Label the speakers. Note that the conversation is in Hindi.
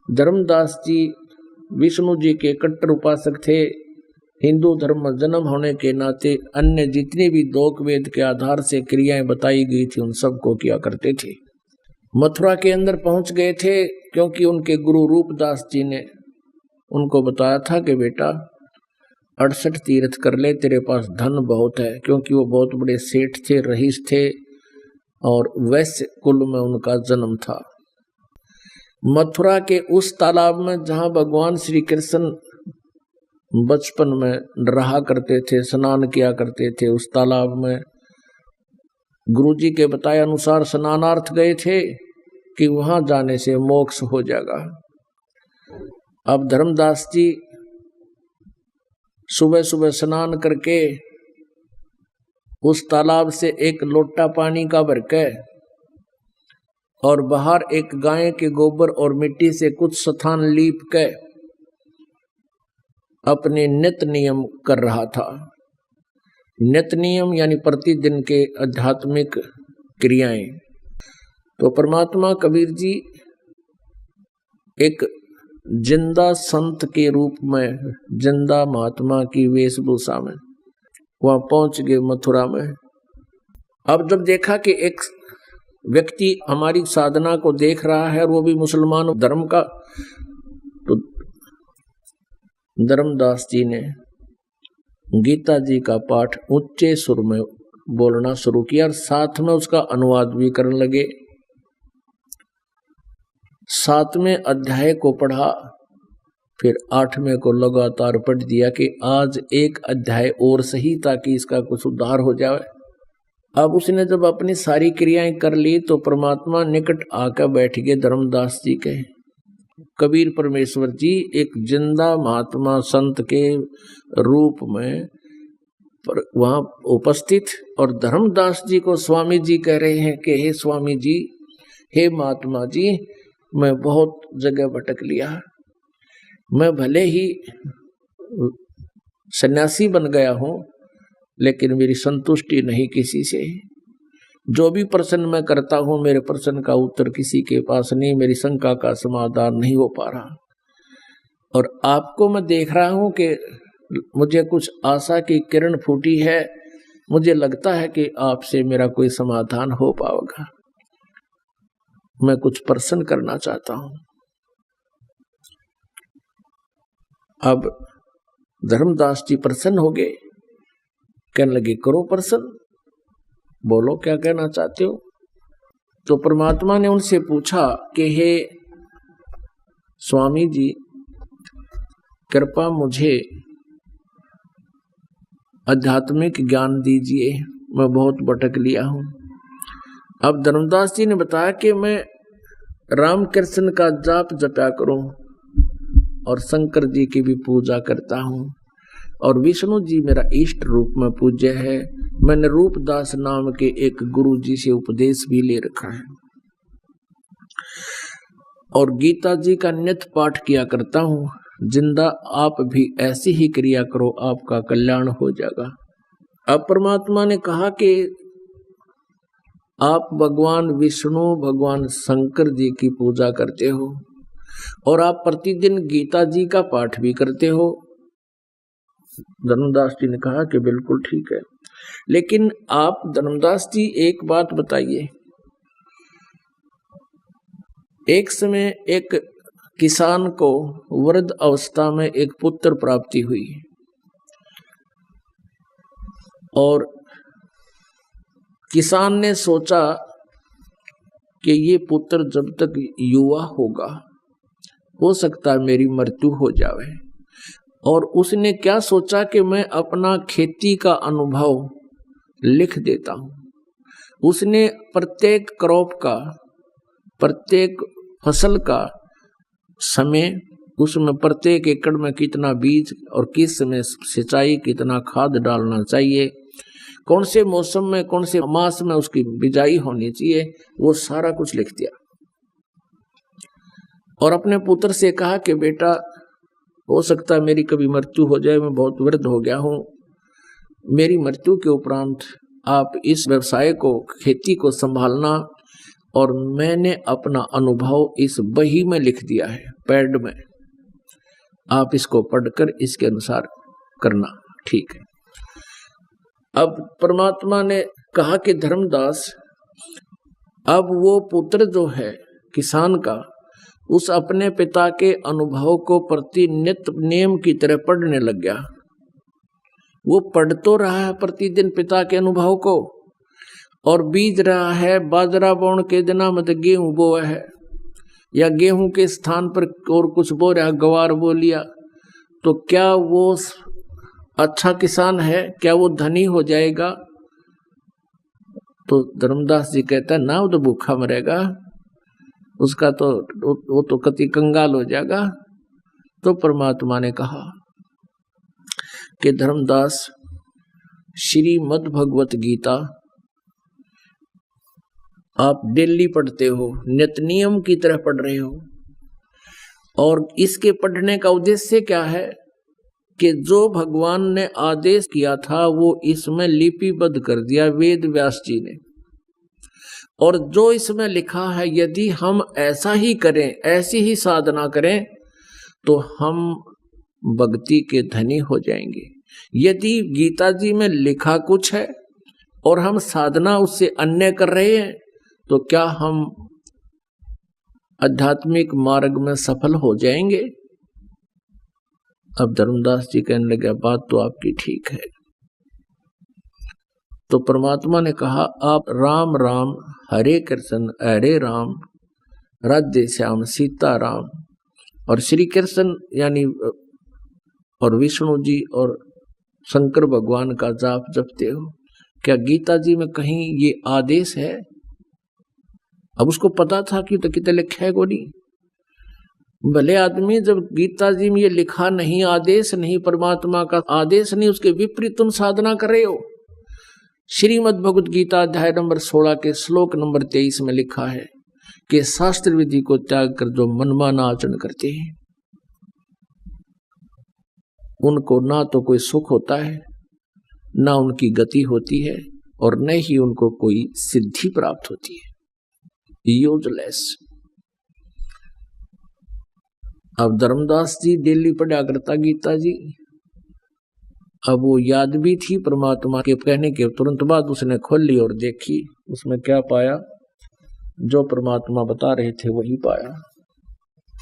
Speaker 1: धर्मदास जी विष्णु जी के कट्टर उपासक थे। हिंदू धर्म में जन्म होने के नाते अन्य जितनी भी लोक वेद के आधार से क्रियाएं बताई गई थी उन सबको किया करते थे। मथुरा के अंदर पहुंच गए थे क्योंकि उनके गुरु रूपदास जी ने उनको बताया था कि बेटा 68 तीर्थ कर ले, तेरे पास धन बहुत है, क्योंकि वो बहुत बड़े सेठ थे, रईस थे और वैश्य कुल में उनका जन्म था। मथुरा के उस तालाब में जहां भगवान श्री कृष्ण बचपन में रहा करते थे, स्नान किया करते थे, उस तालाब में गुरुजी के बताए अनुसार स्नानार्थ गए थे कि वहां जाने से मोक्ष हो जाएगा। अब धर्मदास जी सुबह सुबह स्नान करके उस तालाब से एक लोटा पानी का भर के और बाहर एक गाय के गोबर और मिट्टी से कुछ स्थान लीप के अपने नित्य नियम कर रहा था। नित्य नियम यानी प्रतिदिन के आध्यात्मिक क्रियाएं। तो परमात्मा कबीर जी एक जिंदा संत के रूप में, जिंदा महात्मा की वेशभूषा में वहां पहुंच गए मथुरा में। अब जब देखा कि एक व्यक्ति हमारी साधना को देख रहा है और वो भी मुसलमान धर्म का, तो धर्मदास जी ने गीता जी का पाठ ऊंचे सुर में बोलना शुरू किया और साथ में उसका अनुवाद भी करने लगे। 7वें अध्याय को पढ़ा, फिर 8वें को लगातार पढ़ दिया कि आज एक अध्याय और सही ताकि इसका कुछ उद्धार हो जाए। अब उसने जब अपनी सारी क्रियाएं कर ली तो परमात्मा निकट आकर बैठ गए धर्मदास जी के। कबीर परमेश्वर जी एक जिंदा महात्मा संत के रूप में वहां उपस्थित, और धर्मदास जी को स्वामी जी कह रहे हैं कि हे स्वामी जी, हे महात्मा जी, मैं बहुत जगह भटक लिया, मैं भले ही सन्यासी बन गया हूं लेकिन मेरी संतुष्टि नहीं किसी से। जो भी प्रश्न मैं करता हूं मेरे प्रश्न का उत्तर किसी के पास नहीं, मेरी शंका का समाधान नहीं हो पा रहा। और आपको मैं देख रहा हूं कि मुझे कुछ आशा की किरण फूटी है, मुझे लगता है कि आपसे मेरा कोई समाधान हो पाएगा। मैं कुछ प्रश्न करना चाहता हूं। अब धर्मदास जी प्रसन्न हो गए, कहने लगे करो प्रश्न, बोलो क्या कहना चाहते हो। तो परमात्मा ने उनसे पूछा कि हे स्वामी जी, कृपा मुझे आध्यात्मिक ज्ञान दीजिए, मैं बहुत भटक लिया हूं। अब धर्मदास जी ने बताया कि मैं राम कृष्ण का जाप जपा करूं और शंकर जी की भी पूजा करता हूं और विष्णु जी मेरा इष्ट रूप में पूज्य है। मैंने रूपदास नाम के एक गुरु जी से उपदेश भी ले रखा है और गीता जी का नित्य पाठ किया करता हूं। जिंदा आप भी ऐसी ही क्रिया करो, आपका कल्याण हो जाएगा। अब परमात्मा ने कहा कि आप भगवान विष्णु, भगवान शंकर जी की पूजा करते हो और आप प्रतिदिन गीता जी का पाठ भी करते हो। धर्मदास जी ने कहा कि बिल्कुल ठीक है, लेकिन आप धर्मदास जी एक बात बताइए। एक समय एक किसान को वृद्ध अवस्था में एक पुत्र प्राप्ति हुई और किसान ने सोचा कि ये पुत्र जब तक युवा होगा हो सकता है मेरी मृत्यु हो जाए, और उसने क्या सोचा कि मैं अपना खेती का अनुभव लिख देता हूं। उसने प्रत्येक क्रॉप का, प्रत्येक फसल का समय, उसमें प्रत्येक एकड़ में कितना बीज और किस समय सिंचाई, कितना खाद डालना चाहिए, कौन से मौसम में, कौन से मास में उसकी बिजाई होनी चाहिए, वो सारा कुछ लिख दिया और अपने पुत्र से कहा कि बेटा हो सकता है मेरी कभी मृत्यु हो जाए, मैं बहुत वृद्ध हो गया हूं, मेरी मृत्यु के उपरांत आप इस व्यवसाय को, खेती को संभालना, और मैंने अपना अनुभव इस बही में लिख दिया है। पैड में, आप इसको पढ़कर इसके अनुसार करना, ठीक है। अब परमात्मा ने कहा कि धर्मदास, अब वो पुत्र जो है किसान का, उस अपने पिता के अनुभव को प्रतिनित्य नियम की तरह पढ़ने लग गया। वो पढ़ तो रहा है प्रतिदिन पिता के अनुभव को, और बीज रहा है बाजरा बोने के दिना मत गेहूं बोया है, या गेहूं के स्थान पर और कुछ बो रहा, गवार बो लिया, तो क्या वो अच्छा किसान है? क्या वो धनी हो जाएगा? तो धर्मदास जी कहता है ना, वो तो भूखा मरेगा, उसका तो वो तो कति कंगाल हो जाएगा। तो परमात्मा ने कहा कि धर्मदास, श्रीमद् भगवत गीता आप डेली पढ़ते हो, नित्य नियम की तरह पढ़ रहे हो, और इसके पढ़ने का उद्देश्य क्या है कि जो भगवान ने आदेश किया था वो इसमें लिपिबद्ध कर दिया वेद व्यास जी ने, और जो इसमें लिखा है यदि हम ऐसा ही करें, ऐसी ही साधना करें, तो हम भक्ति के धनी हो जाएंगे। यदि गीता जी में लिखा कुछ है और हम साधना उससे अन्य कर रहे हैं, तो क्या हम आध्यात्मिक मार्ग में सफल हो जाएंगे? अब धर्मदास जी कहने लगे, बात तो आपकी ठीक है। तो परमात्मा ने कहा, आप राम राम हरे कृष्ण हरे राम राधे श्याम सीता राम, और श्री कृष्ण यानी और विष्णु जी और शंकर भगवान का जाप जपते हो। क्या गीता जी में कहीं ये आदेश है? अब उसको पता था कि तो कितने लिखा है गोली। भले आदमी, जब गीता जी में ये लिखा नहीं, आदेश नहीं, परमात्मा का आदेश नहीं, उसके विपरीत तुम साधना कर रहे हो। श्रीमद् भगवत गीता अध्याय नंबर 16 के श्लोक नंबर 23 में लिखा है कि शास्त्र विधि को त्याग कर जो मनमाना आचरण करते हैं उनको ना तो कोई सुख होता है, ना उनकी गति होती है, और न ही उनको कोई सिद्धि प्राप्त होती है। यूजलेस। अब धर्मदास जी डेली पढ़ा करता गीता जी। अब वो याद भी थी परमात्मा के कहने के तुरंत बाद उसने खोल ली और देखी, उसमें क्या पाया? जो परमात्मा बता रहे थे वही पाया।